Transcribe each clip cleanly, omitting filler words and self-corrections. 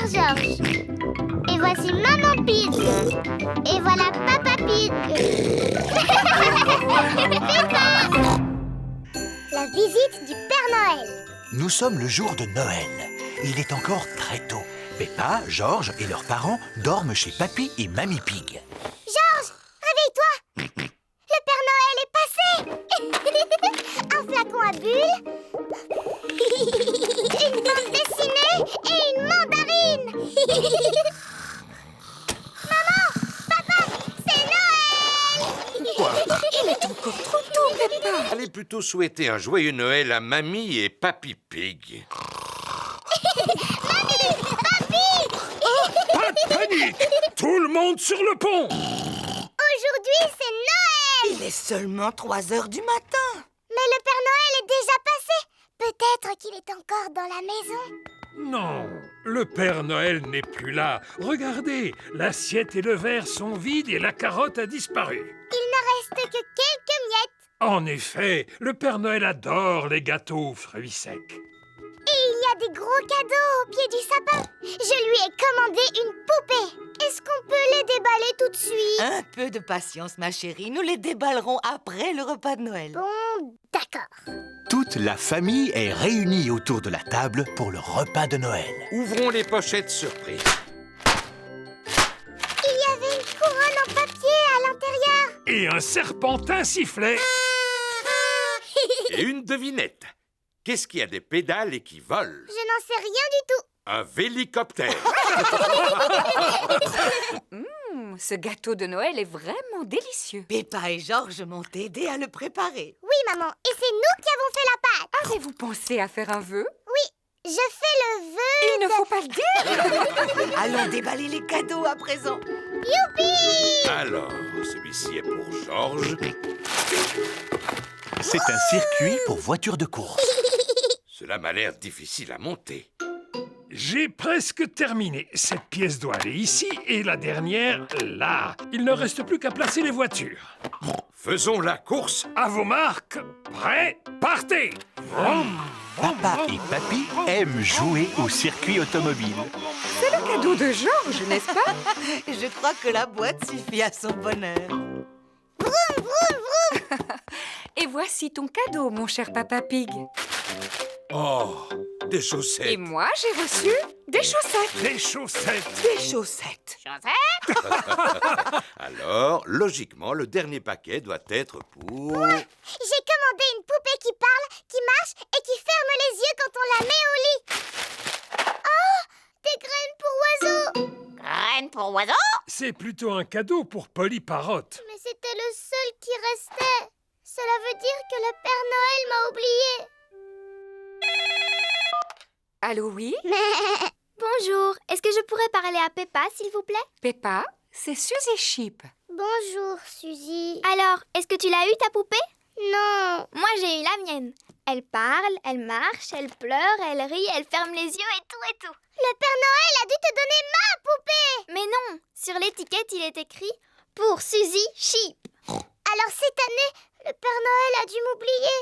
Georges. Et voici Maman Pig. Et voilà Papa Pig. Peppa! La visite du Père Noël. Nous sommes le jour de Noël. Il est encore très tôt. Peppa, Georges et leurs parents dorment chez Papy et Mamie Pig. Georges, réveille-toi. Le Père Noël est passé. Un flacon à bulles, une bande dessinée et une mandarine. Maman, papa, c'est Noël. Quoi? Il est encore trop tôt, Peppa. Allez plutôt souhaiter un joyeux Noël à Mamie et Papy Pig. Pas de panique! Tout le monde sur le pont! Aujourd'hui, c'est Noël. Il est seulement 3 heures du matin. Mais le Père Noël est déjà passé. Peut-être qu'il est encore dans la maison. Non, le Père Noël n'est plus là. Regardez, l'assiette et le verre sont vides et la carotte a disparu. Il ne reste que quelques miettes. En effet, le Père Noël adore les gâteaux aux fruits secs. Et il y a des gros cadeaux au pied du sapin. Je lui ai commandé une poupée. Est-ce qu'on peut les déballer tout de suite? Un peu de patience, ma chérie. Nous les déballerons après le repas de Noël. Bon, d'accord. Toute la famille est réunie autour de la table pour le repas de Noël. Ouvrons les pochettes surprises. Il y avait une couronne en papier à l'intérieur. Et un serpentin sifflait. Et une devinette. Qu'est-ce qui a des pédales et qui vole? Je n'en sais rien du tout. Un vélicoptère. Ce gâteau de Noël est vraiment délicieux. Peppa et Georges m'ont aidé à le préparer. Oui, maman, et c'est nous qui avons fait la pâte. Avez-vous pensé à faire un vœu? Oui, je fais le vœu. Il ne faut pas le dire. Allons déballer les cadeaux à présent. Youpi! Alors, celui-ci est pour Georges. C'est un circuit pour voitures de course. Cela m'a l'air difficile à monter. J'ai presque terminé. Cette pièce doit aller ici et la dernière là. Il ne reste plus qu'à placer les voitures. Faisons la course. À vos marques, prêts, partez! Papa et Papy aiment jouer au circuit automobile. C'est le cadeau de Georges, n'est-ce pas? Je crois que la boîte suffit à son bonheur. Et voici ton cadeau, mon cher Papa Pig. Oh, des Et chaussettes. moi, j'ai reçu des chaussettes. Les chaussettes. Des chaussettes. Alors, logiquement, le dernier paquet doit être pour... J'ai commandé une poupée qui parle, qui marche et qui ferme les yeux quand on la met au lit. Oh, des graines pour oiseaux. Graines pour oiseaux? C'est plutôt un cadeau pour Polly Parrot. Mais c'était le seul qui restait. Cela veut dire que le Père Noël m'a oublié. Allô, oui? Bonjour, est-ce que je pourrais parler à Peppa, s'il vous plaît? Peppa, c'est Suzy Sheep. Bonjour, Suzy. Alors, est-ce que tu l'as eu, ta poupée? Non. Moi, j'ai eu la mienne. Elle parle, elle marche, elle pleure, elle rit, elle ferme les yeux et tout et tout. Le Père Noël a dû te donner ma poupée. Mais non, sur l'étiquette, il est écrit « Pour Suzy Sheep ». Alors cette année, le Père Noël a dû m'oublier.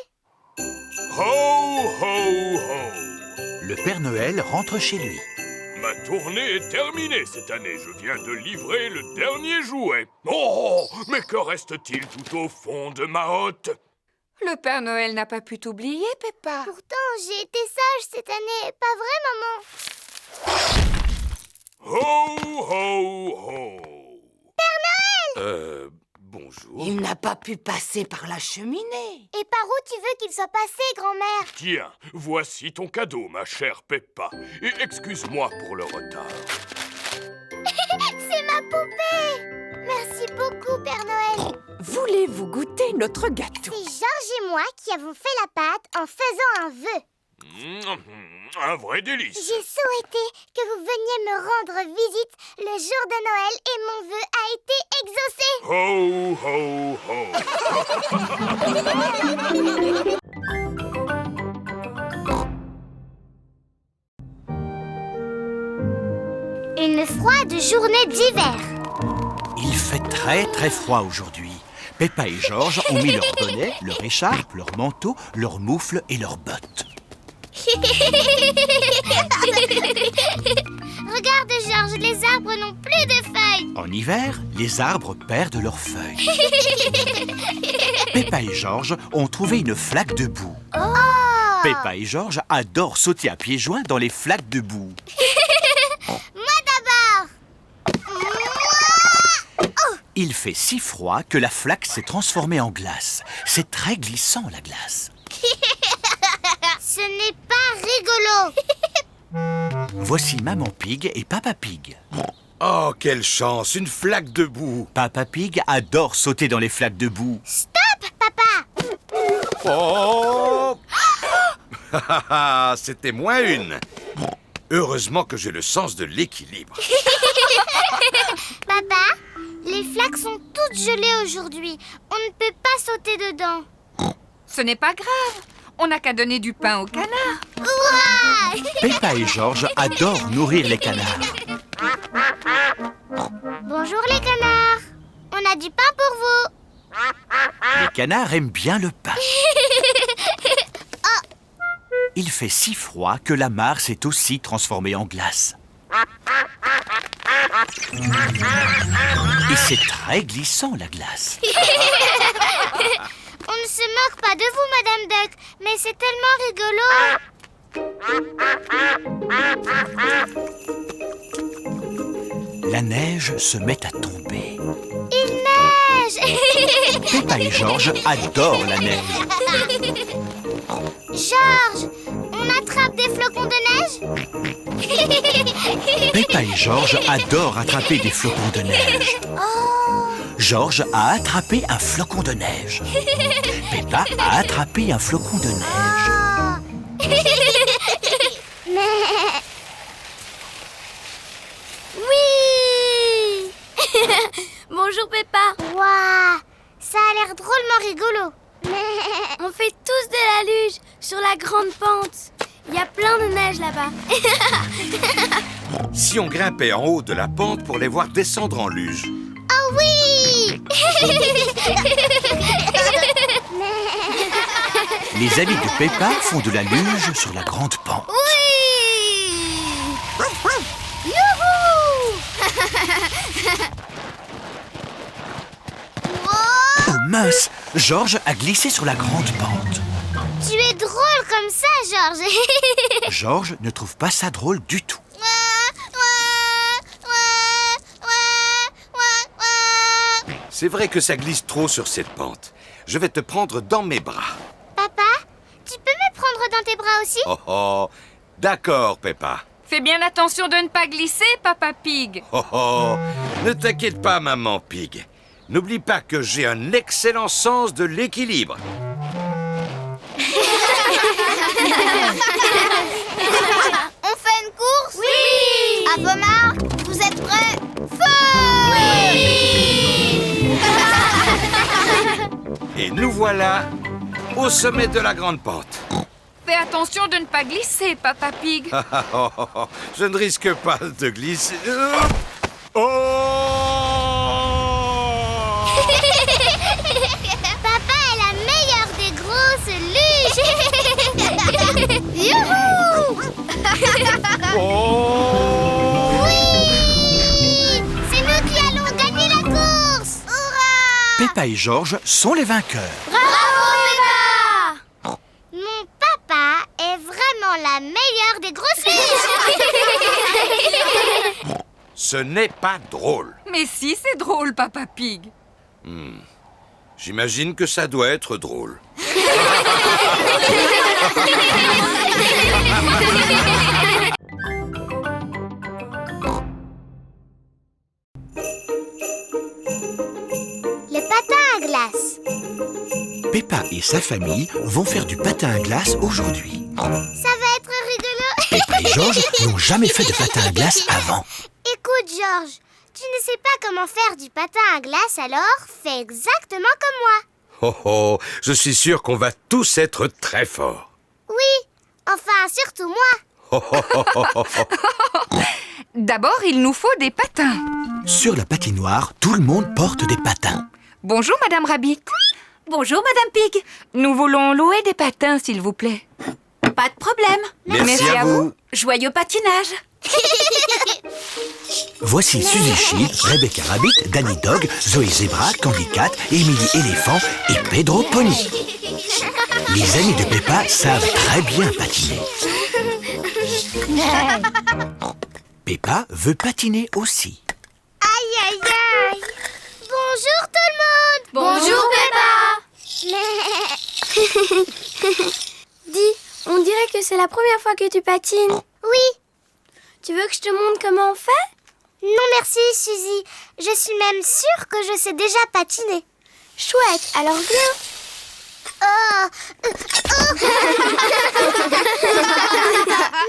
Ho, ho, ho! Le Père Noël rentre chez lui. Ma tournée est terminée cette année. Je viens de livrer le dernier jouet. Oh, mais que reste-t-il tout au fond de ma hotte? Le Père Noël n'a pas pu t'oublier, Peppa. Pourtant, j'ai été sage cette année, pas vrai, maman? Ho, ho, ho! Bonjour. Il n'a pas pu passer par la cheminée. Et par où tu veux qu'il soit passé, grand-mère? Tiens, voici ton cadeau, ma chère Peppa. Et excuse-moi pour le retard. C'est ma poupée! Merci beaucoup, Père Noël. Voulez-vous goûter notre gâteau? C'est Georges et moi qui avons fait la pâte en faisant un vœu. Un vrai délice. J'ai souhaité que vous veniez me rendre visite le jour de Noël et mon vœu a été exaucé. Ho, ho, ho. Une froide journée d'hiver. Il fait très très froid aujourd'hui. Peppa et Georges ont mis leurs bonnets, leur écharpe, leur manteau, leurs moufles et leurs bottes. Regarde, Georges, les arbres n'ont plus de feuilles. En hiver, les arbres perdent leurs feuilles. Peppa et Georges ont trouvé une flaque de boue. Oh! Peppa et Georges adorent sauter à pieds joints dans les flaques de boue. Moi d'abord. Il fait si froid que la flaque s'est transformée en glace. C'est très glissant, la glace. Ce n'est pas rigolo. Voici Maman Pig et Papa Pig. Oh, quelle chance, une flaque de boue. Papa Pig adore sauter dans les flaques de boue. Stop, papa. Oh! C'était moins une. Heureusement que j'ai le sens de l'équilibre. Papa, les flaques sont toutes gelées aujourd'hui. On ne peut pas sauter dedans. Ce n'est pas grave. On n'a qu'à donner du pain aux canards. Ouah! Peppa et Georges adorent nourrir les canards. Bonjour les canards. On a du pain pour vous. Les canards aiment bien le pain. Il fait si froid que la mare s'est aussi transformée en glace. Et c'est très glissant, la glace. On ne se moque pas de vous, Madame Duck, mais c'est tellement rigolo. La neige se met à tomber. Il neige. Peppa et Georges adorent la neige. Georges, on attrape des flocons de neige. Peppa et Georges adorent attraper des flocons de neige. Georges a attrapé un flocon de neige. Peppa a attrapé un flocon de neige. Oui. Bonjour Peppa. Waouh, ça a l'air drôlement rigolo. On fait tous de la luge sur la grande pente. Il y a plein de neige là-bas. Si on grimpait en haut de la pente pour les voir descendre en luge. Oh oui. Les amis de Peppa font de la luge sur la grande pente. Oui. Youhou. Oh mince, Georges a glissé sur la grande pente. Tu es drôle comme ça, Georges. Georges ne trouve pas ça drôle du tout. C'est vrai que ça glisse trop sur cette pente. Je vais te prendre dans mes bras. Papa, tu peux me prendre dans tes bras aussi? Oh oh, d'accord, Peppa. Fais bien attention de ne pas glisser, Papa Pig. Oh oh, ne t'inquiète pas, Maman Pig. N'oublie pas que j'ai un excellent sens de l'équilibre. On fait une course? Oui. À Pommard, vous êtes prêts? Feu! Oui. Et nous voilà au sommet de la grande pente. Fais attention de ne pas glisser, Papa Pig. Je ne risque pas de glisser. Oh! Papa est la meilleure des grosses luges. Youhou! Oh! Oui! C'est nous qui allons gagner la course! Hurrah! Peppa et Georges sont les vainqueurs. Bravo, Peppa! Mon papa est vraiment la meilleure des grosses luges. Ce n'est pas drôle. Mais si, c'est drôle, Papa Pig. J'imagine que ça doit être drôle. Le patin à glace. Peppa et sa famille vont faire du patin à glace aujourd'hui. Ça va être rigolo. Peppa et Georges n'ont jamais fait de patin à glace avant. Écoute, Georges, tu ne sais pas comment faire du patin à glace, alors fais exactement comme moi. Oh oh, je suis sûr qu'on va tous être très forts. Oui, enfin, surtout moi. Oh, oh, oh, oh, oh, oh. D'abord, il nous faut des patins. Sur la patinoire, tout le monde porte des patins. Bonjour, Madame Rabbit. Bonjour, Madame Pig. Nous voulons louer des patins, s'il vous plaît. Pas de problème. Merci à vous. Joyeux patinage. Voici Suzy Sheep, Rebecca Rabbit, Danny Dog, Zoé Zebra, Candy Cat, Emily Éléphant et Pedro Pony. Les amis de Peppa savent très bien patiner. Peppa veut patiner aussi. Aïe, aïe, aïe. Bonjour tout le monde. Bonjour, Peppa. Dis, on dirait que c'est la première fois que tu patines. Oui. Tu veux que je te montre comment on fait? Non merci, Suzy. Je suis même sûre que je sais déjà patiner. Chouette, alors viens.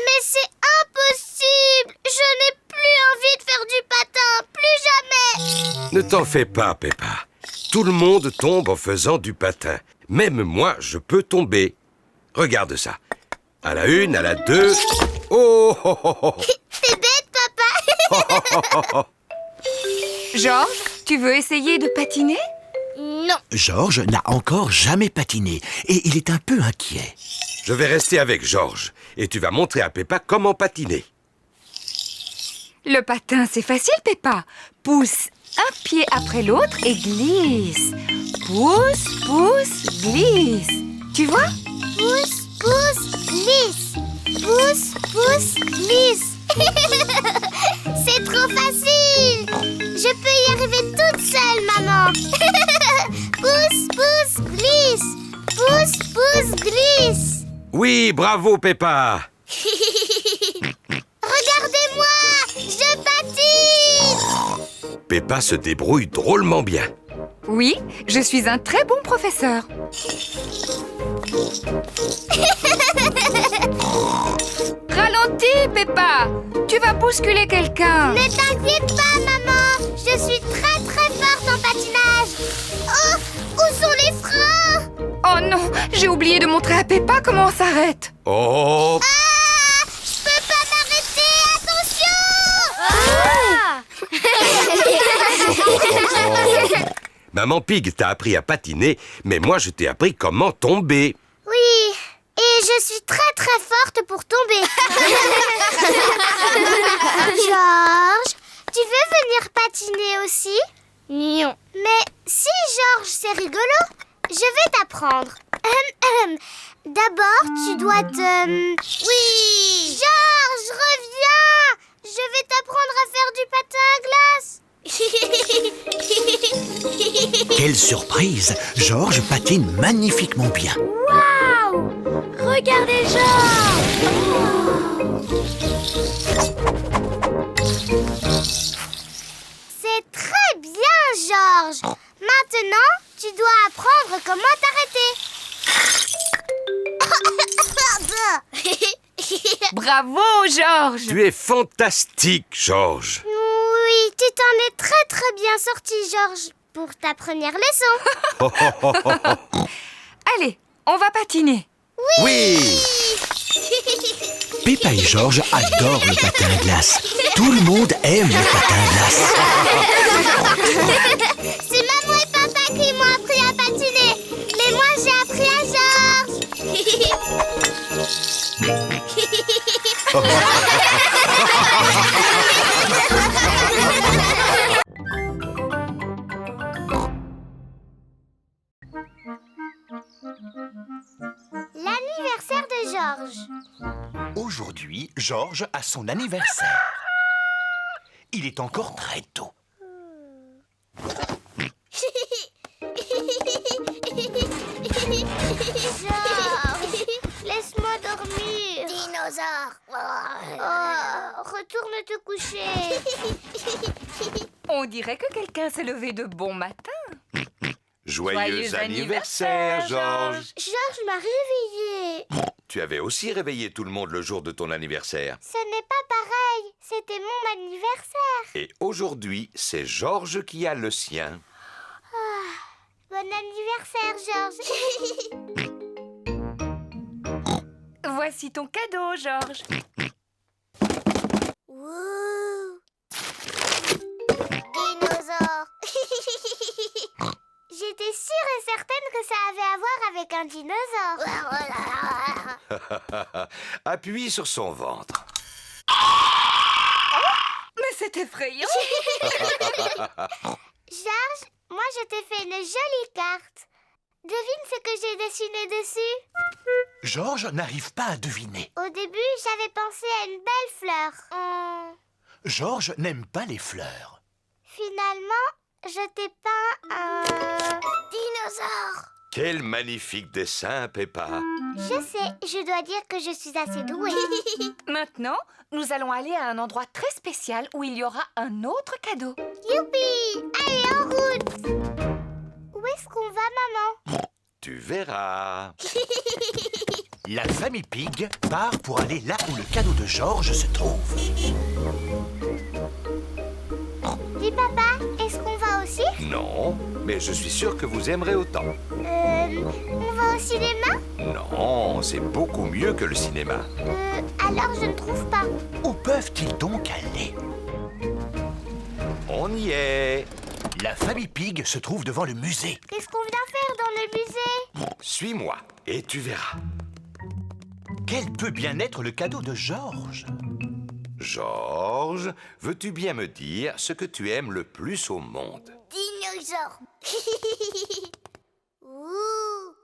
Mais c'est impossible. Je n'ai plus envie de faire du patin. Plus jamais. Ne t'en fais pas, Peppa. Tout le monde tombe en faisant du patin. Même moi, je peux tomber. Regarde ça. À la 1, à la 2... Oh, oh, oh, oh. T'es bête, papa. Georges, tu veux essayer de patiner? Non. Georges n'a encore jamais patiné et il est un peu inquiet. Je vais rester avec Georges et tu vas montrer à Peppa comment patiner. Le patin, c'est facile, Peppa. Pousse un pied après l'autre et glisse. Pousse, pousse, glisse. Tu vois? Pousse, pousse, glisse. Pousse, pousse, glisse. C'est trop facile. Je peux y arriver toute seule, maman. Pousse, pousse, glisse. Pousse, pousse, glisse. Oui, bravo, Peppa. Regardez-moi, je patine. Peppa se débrouille drôlement bien. Oui, je suis un très bon professeur. Ralentis, Peppa. Tu vas bousculer quelqu'un. Ne t'inquiète pas, maman. Je suis très très forte en patinage. Oh, où sont les freins? Oh non, j'ai oublié de montrer à Peppa comment on s'arrête. Oh, Ah, je peux pas m'arrêter. Attention. Maman Pig t'a appris à patiner, mais moi je t'ai appris comment tomber. Oui, et je suis très très forte pour tomber. Georges, tu veux venir patiner aussi? Non. Mais si, Georges, c'est rigolo. Je vais t'apprendre. D'abord, tu dois te... Oui. Georges, reviens. Je vais t'apprendre à faire du patin à glace. Quelle surprise! Georges patine magnifiquement bien. Waouh! Regardez Georges! C'est très bien, Georges. Maintenant, tu dois apprendre comment t'arrêter. Bravo, Georges. Tu es fantastique, Georges. Oui, tu t'en es très très bien sorti, Georges, pour ta première leçon. Allez, on va patiner. Oui. Peppa et Georges adorent le patin à glace. Tout le monde aime le patin à glace. C'est maman et papa qui m'ont appris à patiner. Mais moi, j'ai appris à Georges. L'anniversaire de Georges. Aujourd'hui, Georges a son anniversaire. Il est encore très tôt. Georges, laisse-moi dormir. Dinosaure. Oh, retourne te coucher. On dirait que quelqu'un s'est levé de bon matin. Joyeux anniversaire, Georges. Georges m'a réveillée. Tu avais aussi réveillé tout le monde le jour de ton anniversaire. Ce n'est pas pareil. C'était mon anniversaire. Et aujourd'hui, c'est Georges qui a le sien. Bon anniversaire, Georges. Voici ton cadeau, Georges. Wouh. Dinosaure. J'étais sûre et certaine que ça avait à voir avec avec un dinosaure. Appuie sur son ventre. Mais c'est effrayant. Georges, moi je t'ai fait une jolie carte. Devine ce que j'ai dessiné dessus. Georges n'arrive pas à deviner. Au début, j'avais pensé à une belle fleur. Georges n'aime pas les fleurs. Finalement, je t'ai peint un dinosaure. Quel magnifique dessin, Peppa. Je sais, je dois dire que je suis assez douée. Maintenant, nous allons aller à un endroit très spécial où il y aura un autre cadeau. Youpi! Allez, en route! Où est-ce qu'on va, maman? Tu verras. La famille Pig part pour aller là où le cadeau de Georges se trouve. Dis, papa, est-ce qu'on va au cirque? Non, mais je suis sûr que vous aimerez autant. On va au cinéma? Non, c'est beaucoup mieux que le cinéma. Alors je ne trouve pas. Où peuvent-ils donc aller? On y est. La famille Pig se trouve devant le musée. Qu'est-ce qu'on vient faire dans le musée? Suis-moi et tu verras. Quel peut bien être le cadeau de Georges? Georges, veux-tu bien me dire ce que tu aimes le plus au monde? Dinosaure. Ouh,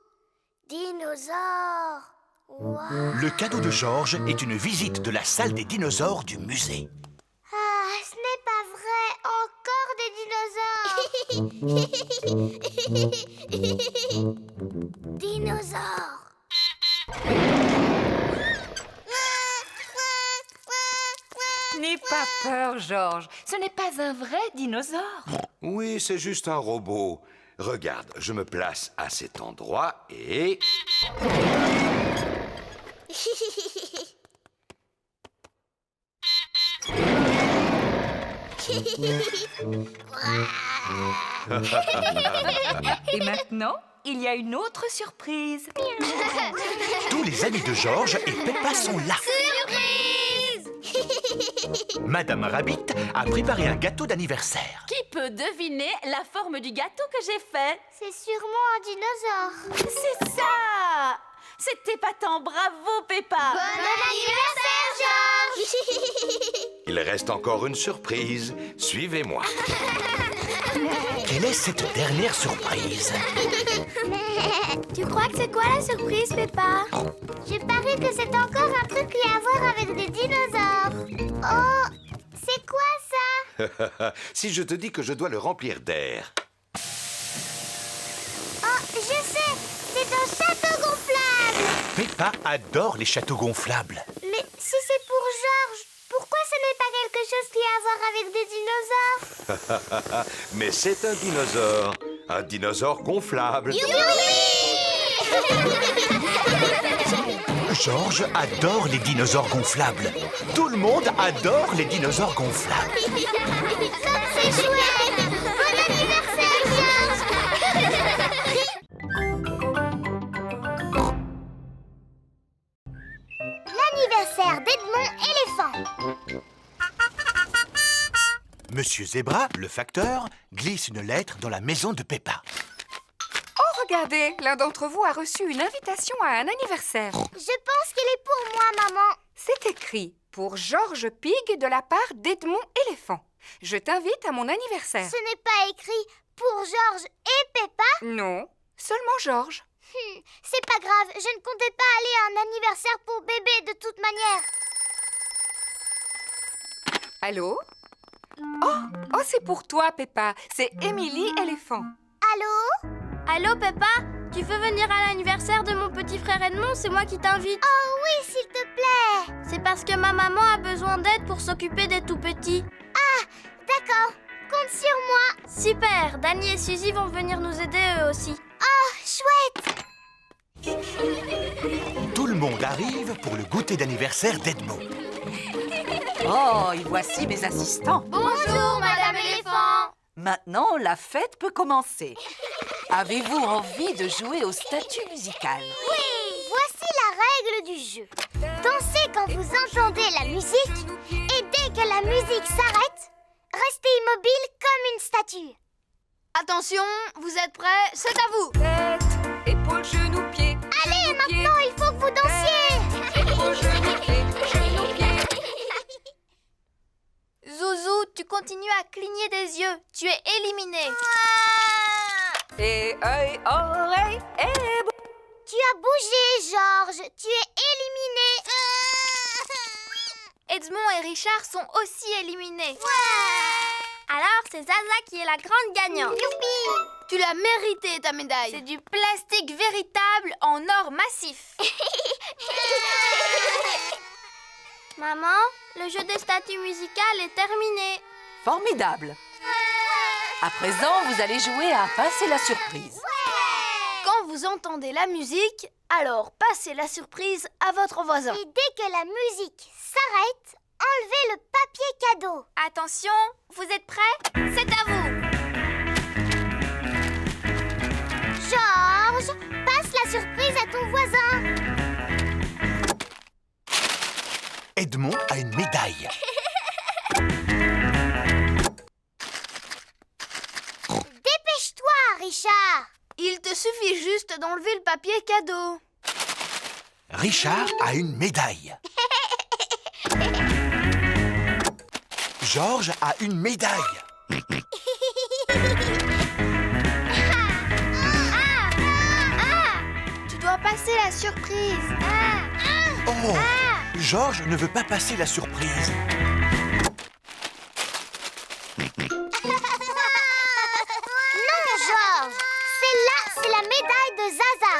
dinosaure. Wow. Le cadeau de Georges est une visite de la salle des dinosaures du musée. Ah, ce n'est pas vrai. Encore des dinosaures. Dinosaures. N'aie pas peur, Georges. Ce n'est pas un vrai dinosaure. Oui, c'est juste un robot. Regarde, je me place à cet endroit et... Et maintenant, il y a une autre surprise. Tous les amis de Georges et Peppa sont là. Surprise! Madame Rabbit a préparé un gâteau d'anniversaire. Qui peut deviner la forme du gâteau que j'ai fait? C'est sûrement un dinosaure. C'est ça! C'est épatant, bravo Peppa! Bon anniversaire, Georges! Il reste encore une surprise. Suivez-moi. Quelle est cette dernière surprise? Tu crois que c'est quoi la surprise, Peppa? Je parie que c'est encore un truc qui a à voir avec des dinosaures. Oh, c'est quoi ça? Si je te dis que je dois le remplir d'air. Oh, je sais, c'est un château gonflable. Peppa adore les châteaux gonflables. Mais si c'est pour Georges, pourquoi ce n'est pas quelque chose qui a à voir avec des dinosaures? Mais c'est un dinosaure. Un dinosaure gonflable. Georges adore les dinosaures gonflables. Tout le monde adore les dinosaures gonflables. Comme c'est chouette! Bon anniversaire, Georges! L'anniversaire d'Edmond Éléphant. Monsieur Zebra, le facteur, glisse une lettre dans la maison de Peppa. Oh, regardez, l'un d'entre vous a reçu une invitation à un anniversaire. Je pense qu'il est pour moi, maman. C'est écrit pour Georges Pig de la part d'Edmond Éléphant. Je t'invite à mon anniversaire. Ce n'est pas écrit pour Georges et Peppa. Non, seulement Georges. C'est pas grave, je ne comptais pas aller à un anniversaire pour bébé de toute manière. Allô? Oh, c'est pour toi, Peppa. C'est Émilie Éléphant. Allô? Allô, Peppa? Tu veux venir à l'anniversaire de mon petit frère Edmond? C'est moi qui t'invite. Oh oui, s'il te plaît. C'est parce que ma maman a besoin d'aide pour s'occuper des tout-petits. Ah, d'accord. Compte sur moi. Super! Danny et Suzy vont venir nous aider eux aussi. Oh, chouette. Tout le monde arrive pour le goûter d'anniversaire d'Edmond. Oh, et voici mes assistants. Bonjour, Madame Éléphant! Maintenant, la fête peut commencer. Avez-vous envie de jouer au statut musical? Oui, voici la règle du jeu. Dansez quand vous entendez la musique et dès que la musique s'arrête, restez immobile comme une statue. Attention, vous êtes prêts? C'est à vous! Tête, épaule, genou, pied. Allez, maintenant, il faut que vous dansiez. Épaule, genou, pied, genou, pied. Zouzou, tu continues à cligner des yeux. Tu es éliminé. Et œil, oreille, et bouche. Tu as bougé, Georges. Tu es éliminé. Edmond et Richard sont aussi éliminés. Alors, c'est Zaza qui est la grande gagnante. Youpi! Tu l'as mérité, ta médaille. C'est du plastique véritable en or massif. Maman, le jeu des statues musicales est terminé. Formidable. À présent, vous allez jouer à passer la surprise. Quand vous entendez la musique, alors passez la surprise à votre voisin. Et dès que la musique s'arrête, enlevez le papier cadeau. Attention, vous êtes prêts? C'est à vous. Georges, passe la surprise à ton voisin. Edmond a une médaille. Dépêche-toi, Richard. Il te suffit juste d'enlever le papier cadeau. Richard a une médaille. Georges a une médaille. Tu dois passer la surprise. Oh, Georges ne veut pas passer la surprise. Non, Georges. Celle-là, c'est la médaille de Zaza.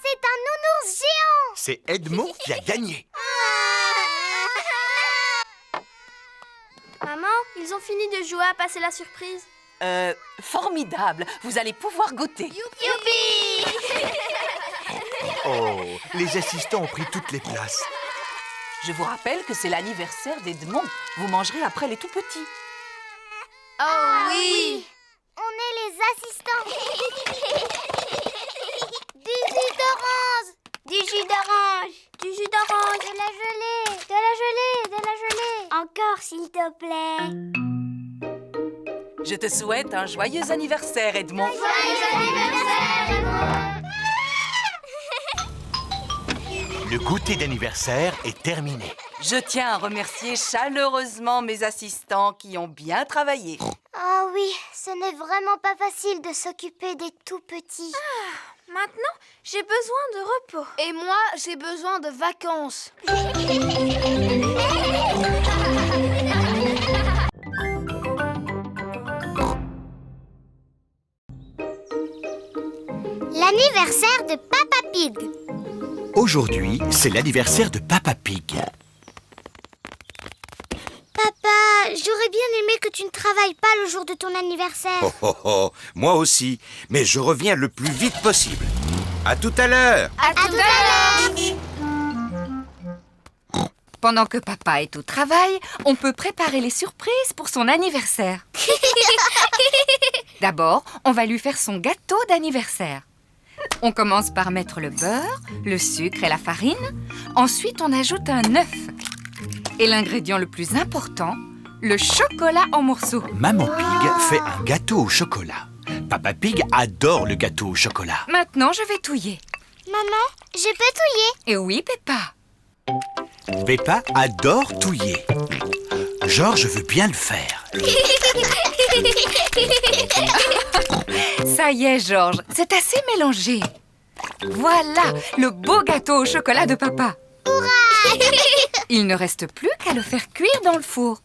C'est un nounours géant. C'est Edmond qui a gagné. Maman, ils ont fini de jouer à passer la surprise. Formidable. Vous allez pouvoir goûter. Youpi! Oh, les assistants ont pris toutes les places. Je vous rappelle que c'est l'anniversaire d'Edmond. Vous mangerez après les tout-petits. Oh oui! On est les assistants. Du jus d'orange. Du jus d'orange. Du jus d'orange. De la gelée. De la gelée. De la gelée. Encore, s'il te plaît. Je te souhaite un joyeux anniversaire, Edmond. Joyeux anniversaire, Edmond. Le goûter d'anniversaire est terminé. Je tiens à remercier chaleureusement mes assistants qui ont bien travaillé. Oh oui, ce n'est vraiment pas facile de s'occuper des tout-petits. Maintenant, j'ai besoin de repos. Et moi, j'ai besoin de vacances. L'anniversaire de Papa Pig. Aujourd'hui, c'est l'anniversaire de Papa Pig. Papa, j'aurais bien aimé que tu ne travailles pas le jour de ton anniversaire. Oh, oh, oh, moi aussi, mais je reviens le plus vite possible. À tout à l'heure. À tout à l'heure. Pendant que papa est au travail, on peut préparer les surprises pour son anniversaire. D'abord, on va lui faire son gâteau d'anniversaire. On commence par mettre le beurre, le sucre et la farine. Ensuite, on ajoute un œuf. Et l'ingrédient le plus important, le chocolat en morceaux. Maman Pig fait un gâteau au chocolat. Papa Pig adore le gâteau au chocolat. Maintenant, je vais touiller. Maman, je peux touiller? Et oui, Peppa. Peppa adore touiller. Georges veut bien le faire. Ça y est, Georges, c'est assez mélangé. Voilà le beau gâteau au chocolat de papa. Il ne reste plus qu'à le faire cuire dans le four.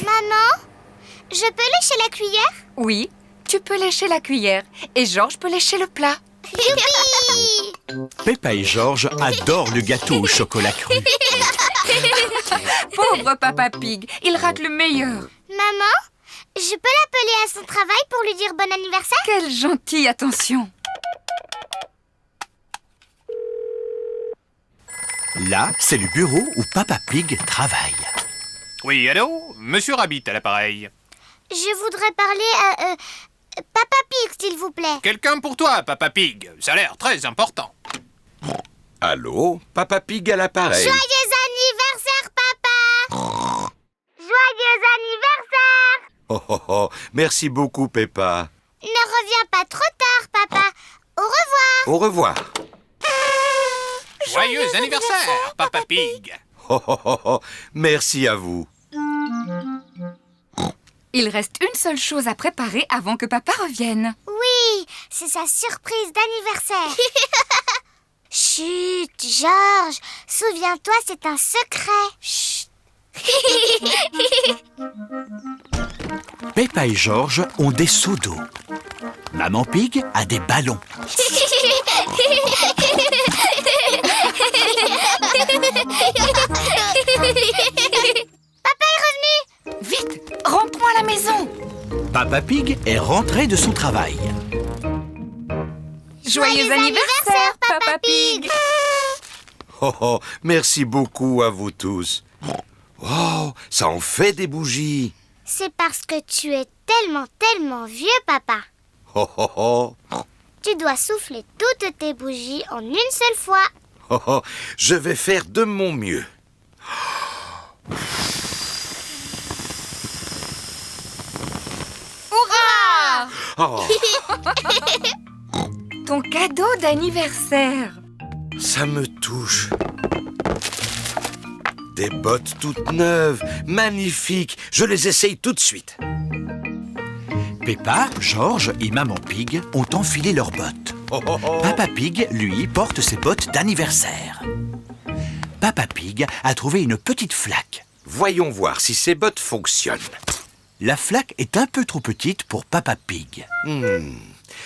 Maman, je peux lécher la cuillère? Oui, tu peux lécher la cuillère et Georges peut lécher le plat. Youpi! Peppa et Georges adorent le gâteau au chocolat cru. Pauvre Papa Pig, il rate le meilleur. Maman, je peux l'appeler à son travail pour lui dire bon anniversaire? Quelle gentille attention. Là, c'est le bureau où Papa Pig travaille. Oui, allô? Monsieur Rabbit à l'appareil. Je voudrais parler à Papa Pig, s'il vous plaît. Quelqu'un pour toi, Papa Pig. Ça a l'air très important. Allô, Papa Pig à l'appareil. Joyeux anniversaire! Oh, oh, oh. Merci beaucoup, Peppa. Ne reviens pas trop tard, papa. Au revoir. Au revoir. Joyeux anniversaire, Papa Pig. Oh, oh, oh, oh. Merci à vous. Il reste une seule chose à préparer avant que papa revienne. Oui, c'est sa surprise d'anniversaire. Chut, Georges. Souviens-toi, c'est un secret. Chut. Peppa et Georges ont des seaux d'eau. Maman Pig a des ballons. Papa est revenu. Vite, rentrons à la maison. Papa Pig est rentré de son travail. Joyeux anniversaire, Papa Pig. Oh, oh. Merci beaucoup à vous tous. Wow, ça en fait des bougies. C'est parce que tu es tellement vieux, papa. Oh, oh, oh. Tu dois souffler toutes tes bougies en une seule fois. Oh, oh. Je vais faire de mon mieux. Hurrah! Oh, Ton cadeau d'anniversaire. ça me touche. Des bottes toutes neuves, magnifiques. Je les essaye tout de suite. Peppa, Georges et Maman Pig ont enfilé leurs bottes. Oh, oh, oh. Papa Pig, lui, porte ses bottes d'anniversaire. Papa Pig a trouvé une petite flaque. Voyons voir si ces bottes fonctionnent. La flaque est un peu trop petite pour Papa Pig.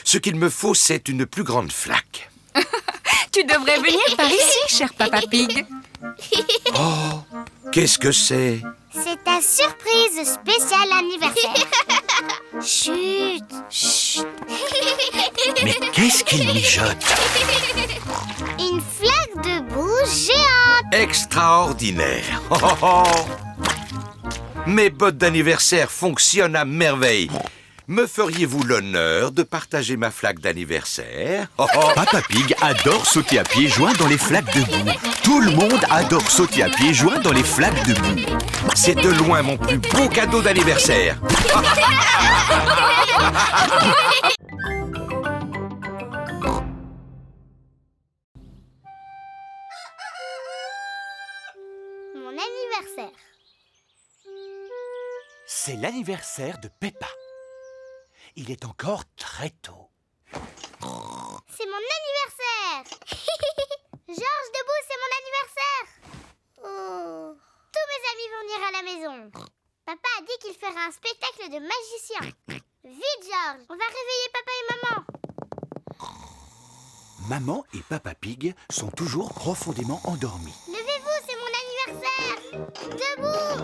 Ce qu'il me faut, c'est une plus grande flaque. Tu devrais venir par ici, cher Papa Pig. Oh, qu'est-ce que c'est? C'est ta surprise spéciale anniversaire. Chut, chut. Mais qu'est-ce qu'il mijote? Une flaque de boue géante. Extraordinaire. Oh, oh, oh. Mes bottes d'anniversaire fonctionnent à merveille. Me feriez-vous l'honneur de partager ma flaque d'anniversaire? Oh, oh. Papa Pig adore sauter à pieds joints dans les flaques de boue. Tout le monde adore sauter à pieds joints dans les flaques de boue. C'est de loin mon plus beau cadeau d'anniversaire. Mon anniversaire. C'est l'anniversaire de Peppa. Il est encore très tôt. C'est mon anniversaire. Georges, debout, c'est mon anniversaire. Oh. Tous mes amis vont venir à la maison. Papa a dit qu'il ferait un spectacle de magicien. Vite, Georges, on va réveiller papa et maman. Maman et Papa Pig sont toujours profondément endormis. Levez-vous, c'est mon anniversaire. Debout.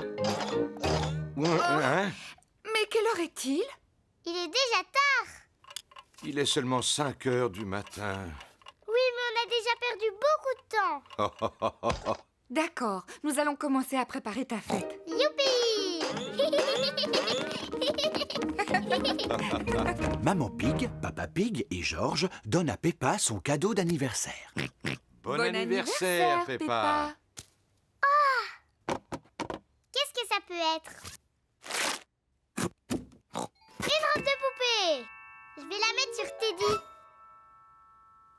Hein? Mais quelle heure est-il? Il est déjà tard. Il est seulement 5 heures du matin. Oui, mais on a déjà perdu beaucoup de temps. Oh, oh, oh, oh, oh. D'accord, nous allons commencer à préparer ta fête. Youpi. Maman Pig, Papa Pig et Georges donnent à Peppa son cadeau d'anniversaire. Bon anniversaire, Peppa. Qu'est-ce que ça peut être? Une robe de poupée. Je vais la mettre sur Teddy.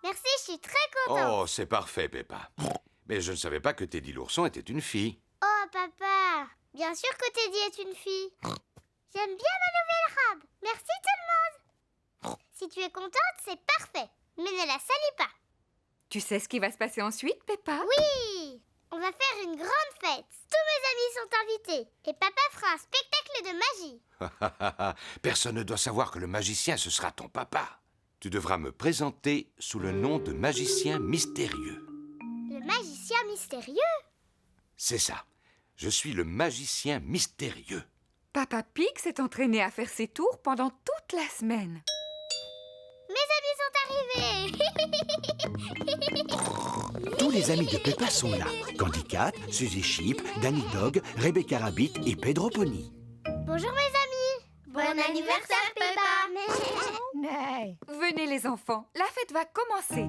Merci, je suis très contente. Oh, c'est parfait, Peppa. Mais je ne savais pas que Teddy l'ourson était une fille. Oh, papa. Bien sûr que Teddy est une fille. J'aime bien ma nouvelle robe. Merci tout le monde. Si tu es contente, c'est parfait. Mais ne la salis pas. Tu sais ce qui va se passer ensuite, Peppa? Oui. On va faire une grande fête. Tous mes amis sont invités. Et papa fera un spectacle de magie. Personne ne doit savoir que le magicien, ce sera ton papa. Tu devras me présenter sous le nom de magicien mystérieux. Le magicien mystérieux? C'est ça. Je suis le magicien mystérieux. Papa Pig s'est entraîné à faire ses tours pendant toute la semaine. Mes amis sont arrivés. Tous les amis de Peppa sont là. Candy Cat, Suzy Sheep, Danny Dog, Rebecca Rabbit et Pedro Pony. Bonjour mes amis. Bon anniversaire, Peppa. Venez les enfants, la fête va commencer.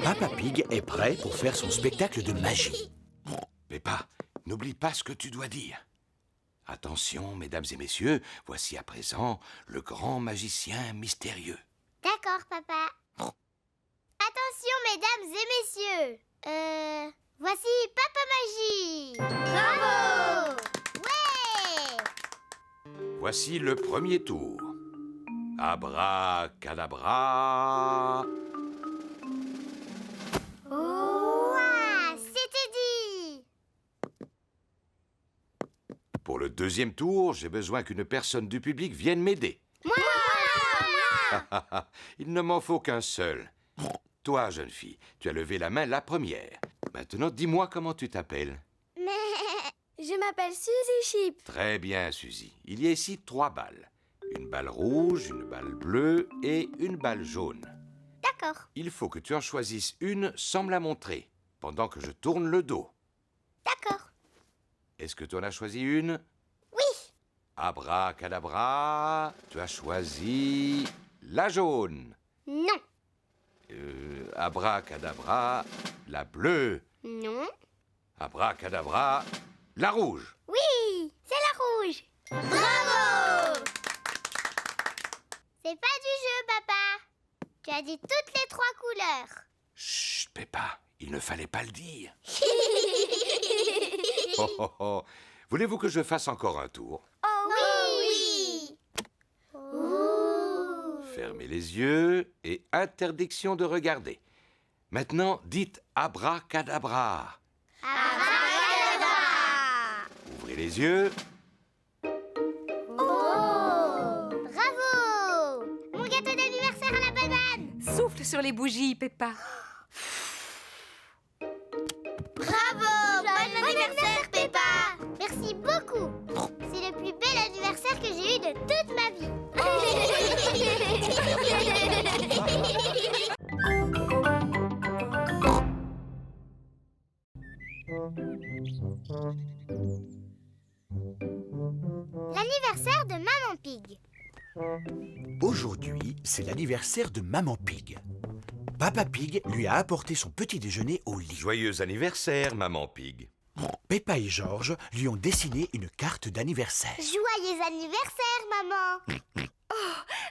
Papa Pig est prêt pour faire son spectacle de magie. Peppa, n'oublie pas ce que tu dois dire. Attention, mesdames et messieurs, voici à présent le grand magicien mystérieux. D'accord, papa. Attention, mesdames et messieurs. Voici Papa Magie. Bravo! Ouais! Voici le premier tour. Abracadabra. Ouah, c'était dit. Pour le deuxième tour, j'ai besoin qu'une personne du public vienne m'aider. Moi! Il ne m'en faut qu'un seul. Toi, jeune fille, tu as levé la main la première. Maintenant, dis-moi comment tu t'appelles. Je m'appelle Suzy Chip. Très bien, Suzy. Il y a ici 3 balles. Une balle rouge, une balle bleue et une balle jaune. D'accord. Il faut que tu en choisisses une sans me la montrer, pendant que je tourne le dos. D'accord. Est-ce que tu en as choisi une? Oui. Abracadabra, tu as choisi la jaune. Non. Abracadabra, la bleue. Non. Abracadabra, la rouge. Oui, c'est la rouge. Bravo! C'est pas du jeu, papa. Tu as dit toutes les 3 couleurs. Chut, Peppa, il ne fallait pas le dire. Oh, oh, oh. Voulez-vous que je fasse encore un tour? Oh oui! Fermez les yeux et interdiction de regarder. Maintenant, dites abracadabra. Abracadabra! Ouvrez les yeux. Oh! Bravo! Mon gâteau d'anniversaire à la banane! Souffle sur les bougies, Peppa. Bravo! Bon anniversaire, Peppa! Merci beaucoup! C'est le plus bel anniversaire que j'ai eu de toute ma vie! L'anniversaire de Maman Pig. Aujourd'hui, c'est l'anniversaire de Maman Pig. Papa Pig lui a apporté son petit déjeuner au lit. Joyeux anniversaire, Maman Pig. Peppa et George lui ont dessiné une carte d'anniversaire. Joyeux anniversaire, maman!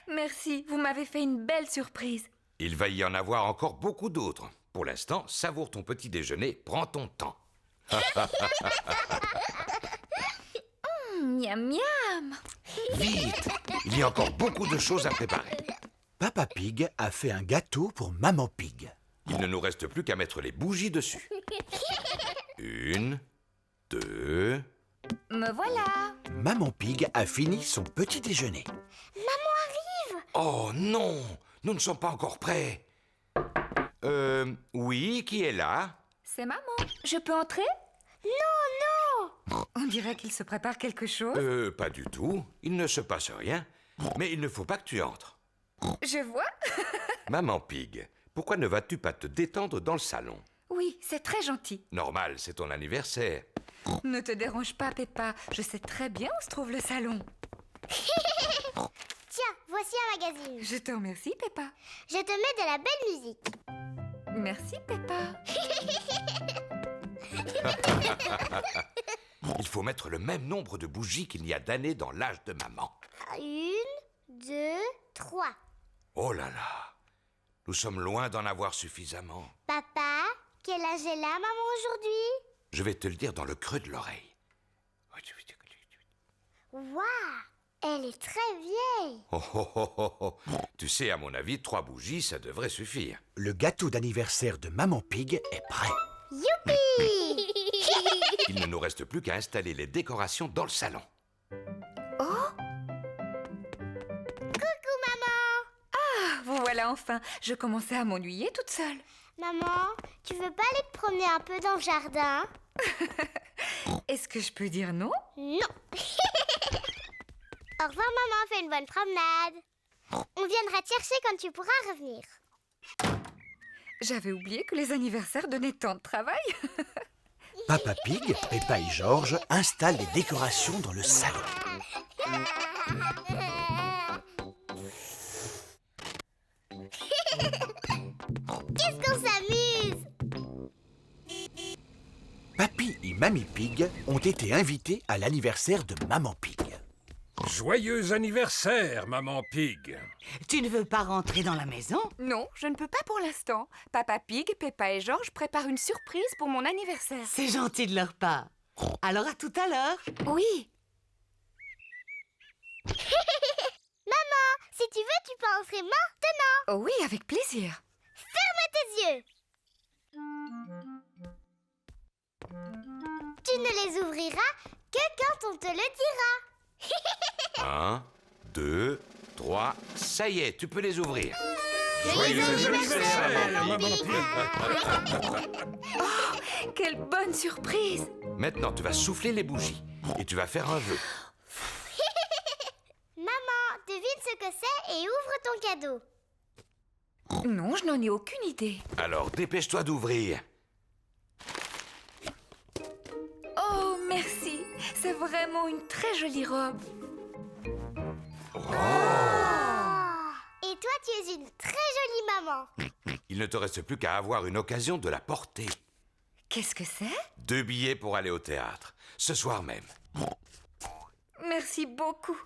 Merci, vous m'avez fait une belle surprise. Il va y en avoir encore beaucoup d'autres. Pour l'instant, savoure ton petit déjeuner, prends ton temps. Miam miam. Vite, il y a encore beaucoup de choses à préparer. Papa Pig a fait un gâteau pour Maman Pig. Il ne nous reste plus qu'à mettre les bougies dessus. 1, 2... Me voilà. Maman Pig a fini son petit déjeuner. Oh non, nous ne sommes pas encore prêts. Oui, qui est là? C'est maman. Je peux entrer? Non. On dirait qu'il se prépare quelque chose. Pas du tout. Il ne se passe rien. Mais il ne faut pas que tu entres. Je vois. Maman Pig, pourquoi ne vas-tu pas te détendre dans le salon? Oui, c'est très gentil. Normal, c'est ton anniversaire. Ne te dérange pas, Peppa. Je sais très bien où se trouve le salon. Tiens, voici un magazine. Je te remercie, Peppa. Je te mets de la belle musique. Merci, Peppa. Il faut mettre le même nombre de bougies qu'il y a d'années dans l'âge de maman. 1, 2, 3. Oh là là, nous sommes loin d'en avoir suffisamment. Papa, quel âge est là, maman, aujourd'hui? Je vais te le dire dans le creux de l'oreille. Waouh, elle est très vieille. Oh, oh, oh, oh, oh. Tu sais, à mon avis, 3 bougies, ça devrait suffire. Le gâteau d'anniversaire de Maman Pig est prêt. Youpi! Il ne nous reste plus qu'à installer les décorations dans le salon. Coucou, maman. Vous voilà enfin. Je commençais à m'ennuyer toute seule. Maman, tu veux pas aller te promener un peu dans le jardin? Est-ce que je peux dire non? Non. Au revoir, maman, fais une bonne promenade. On viendra te chercher quand tu pourras revenir. J'avais oublié que les anniversaires donnaient tant de travail. Papa Pig, Peppa et George installent les décorations dans le salon. Qu'est-ce qu'on s'amuse! Papy et Mamie Mamie Pig ont été invités à l'anniversaire de Maman Pig. Joyeux anniversaire, Maman Pig. Tu ne veux pas rentrer dans la maison? Non, je ne peux pas pour l'instant. Papa Pig, Peppa et Georges préparent une surprise pour mon anniversaire. C'est gentil de leur part. Alors à tout à l'heure. Oui. Maman, si tu veux, tu peux entrer maintenant. Oh oui, avec plaisir. Ferme tes yeux. Tu ne les ouvriras que quand on te le dira. 1, 2, 3, ça y est, tu peux les ouvrir. Joyeux anniversaire, Maman Oh, quelle bonne surprise! Maintenant, tu vas souffler les bougies et tu vas faire un vœu. Maman, devine ce que c'est et ouvre ton cadeau. Non, je n'en ai aucune idée. Alors, dépêche-toi d'ouvrir. Oh, merci. C'est vraiment une très jolie robe. Et toi, tu es une très jolie maman. Il ne te reste plus qu'à avoir une occasion de la porter. Qu'est-ce que c'est? 2 billets pour aller au théâtre, ce soir même. Merci beaucoup.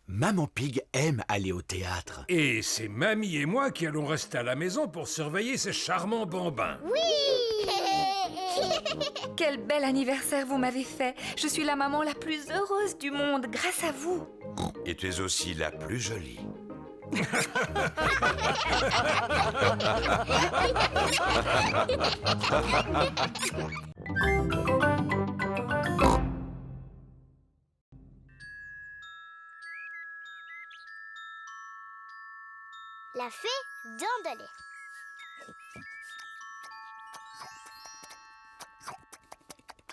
Maman Pig aime aller au théâtre. Et c'est Mamie et moi qui allons rester à la maison pour surveiller ces charmants bambins. Oui. Quel bel anniversaire vous m'avez fait. Je suis la maman la plus heureuse du monde grâce à vous. Et tu es aussi la plus jolie. La fée dents de lait.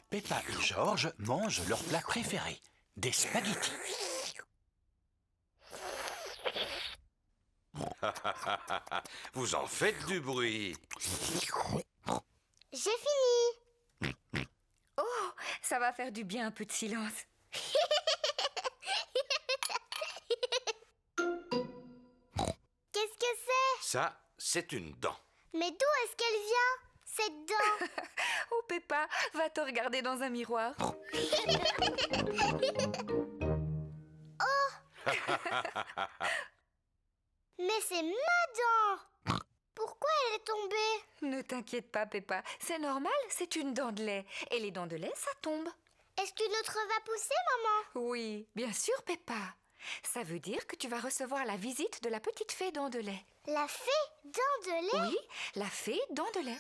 Peppa et Georges mangent leur plat préféré, des spaghettis. Vous en faites du bruit. J'ai fini. Oh, ça va faire du bien un peu de silence. Qu'est-ce que c'est? Ça, c'est une dent. Mais d'où est-ce qu'elle vient, cette dent? Oh, Peppa, va te regarder dans un miroir. Mais c'est ma dent. Pourquoi elle est tombée? Ne t'inquiète pas, Peppa. C'est normal, c'est une dent de lait. Et les dents de lait, ça tombe. Est-ce qu'une autre va pousser, maman? Oui, bien sûr, Peppa. Ça veut dire que tu vas recevoir la visite de la petite fée dents de lait. La fée dents de lait? Oui, la fée dents de lait.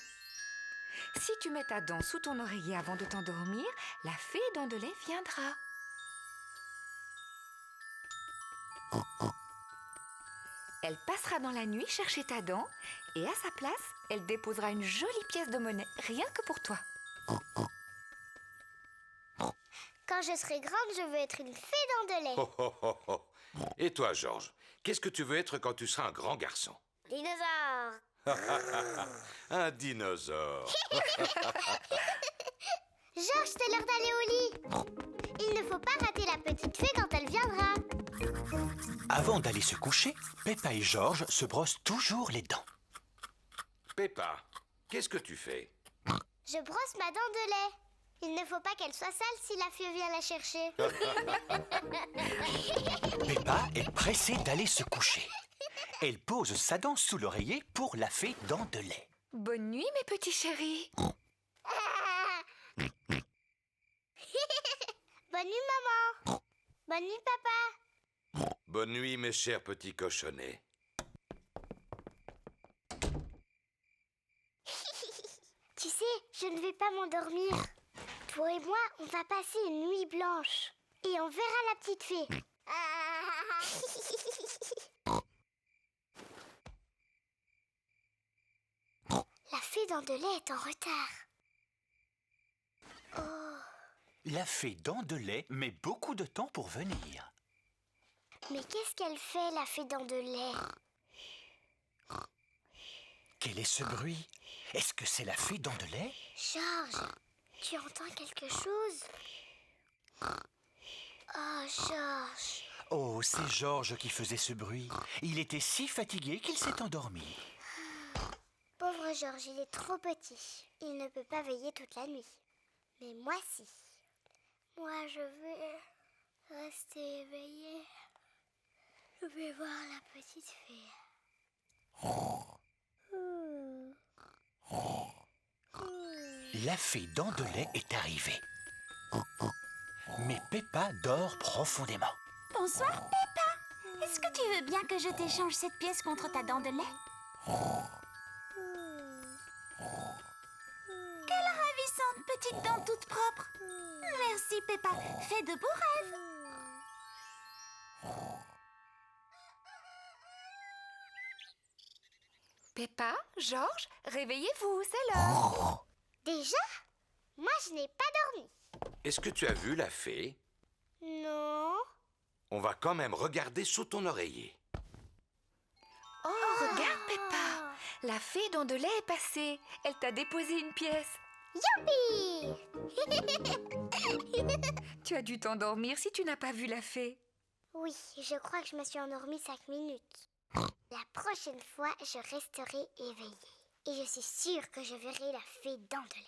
Si tu mets ta dent sous ton oreiller avant de t'endormir, la fée dents de lait viendra. Elle passera dans la nuit chercher ta dent et à sa place, elle déposera une jolie pièce de monnaie, rien que pour toi. Quand je serai grande, je veux être une fée dents de lait. Oh, oh, oh, oh. Et toi, Georges, qu'est-ce que tu veux être quand tu seras un grand garçon? Dinosaure. Un dinosaure. Georges, c'est l'heure d'aller au lit. Il ne faut pas rater la petite fée quand elle viendra. Avant d'aller se coucher, Peppa et Georges se brossent toujours les dents. Peppa, qu'est-ce que tu fais? Je brosse ma dent de lait. Il ne faut pas qu'elle soit sale si la fée vient la chercher. Peppa est pressée d'aller se coucher. Elle pose sa dent sous l'oreiller pour la fée dents de lait. Bonne nuit, mes petits chéris. Bonne nuit, maman. Bonne nuit, papa. Bonne nuit, mes chers petits cochonnets. Tu sais, je ne vais pas m'endormir. Toi et moi, on va passer une nuit blanche. Et on verra la petite fée. La fée dents de lait est en retard. Oh. La fée dents de lait met beaucoup de temps pour venir. Mais qu'est-ce qu'elle fait, la fée dents de lait? Quel est ce bruit? Est-ce que c'est la fée dents de lait? Georges, tu entends quelque chose? Oh, Georges. Oh, c'est Georges qui faisait ce bruit. Il était si fatigué qu'il s'est endormi. Pauvre Georges, il est trop petit. Il ne peut pas veiller toute la nuit. Mais moi, si. Moi, je vais rester éveillée. Je vais voir la petite fée. La fée dents de lait est arrivée. Mais Peppa dort profondément. Bonsoir, Peppa. Est-ce que tu veux bien que je t'échange cette pièce contre ta dent de lait? Quelle ravissante petite dent toute propre. Merci, Peppa. Fais de beaux rêves. Peppa, Georges, réveillez-vous, c'est l'heure. Déjà? Moi, je n'ai pas dormi. Est-ce que tu as vu la fée? Non. On va quand même regarder sous ton oreiller. Oh, regarde, Peppa. La fée dents de lait est passée. Elle t'a déposé une pièce. Youpi! Tu as dû t'endormir si tu n'as pas vu la fée. Oui, je crois que je me suis endormie 5 minutes. La prochaine fois, je resterai éveillée. Et je suis sûre que je verrai la fée dents de lait.